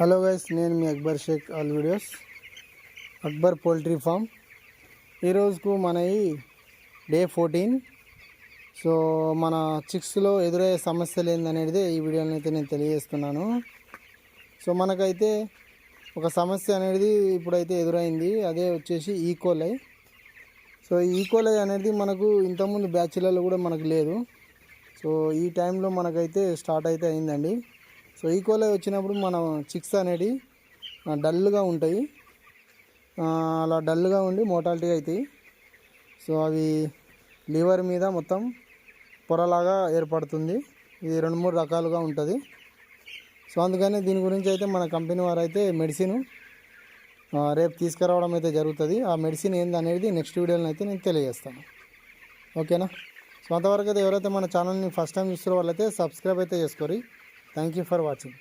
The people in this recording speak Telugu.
హలో గైస్, నేను మీ Akbar Shaik all videos Akbar poultry farm. ఈరోజుకు మన డే 14. సో మన చిక్స్లో ఎదురయ్యే సమస్యలు ఏందనేది ఈ వీడియోని అయితే నేను తెలియజేస్తున్నాను. సో మనకైతే ఒక సమస్య అనేది ఇప్పుడైతే ఎదురైంది, అదే వచ్చేసి ఈకోలై. సో ఈకోలై అనేది మనకు ఇంతకుముందు బ్యాచ్లలో కూడా మనకు లేదు. సో ఈ టైంలో మనకైతే స్టార్ట్ అయితే అయిందండి. సో ఈకోలై వచ్చినప్పుడు మన చిక్స్ అనేది డల్గా ఉంటాయి, అలా డల్గా ఉండి మోటాలిటీ అవుతాయి. సో అవి లివర్ మీద మొత్తం పొరలాగా ఏర్పడుతుంది. ఇది 2-3 రకాలుగా ఉంటుంది. సో అందుకని దీని గురించి అయితే మన కంపెనీ వారు అయితే మెడిసిన్ రేపు తీసుకురావడం అయితే జరుగుతుంది. ఆ మెడిసిన్ ఏందనేది నెక్స్ట్ వీడియోలో అయితే నేను తెలియజేస్తాను. ఓకేనా? సో అంతవరకు అయితే ఎవరైతే మన ఛానల్ని ఫస్ట్ టైం చూస్తున్న వాళ్ళైతే సబ్స్క్రైబ్ అయితే చేసుకోరి. Thank you for watching.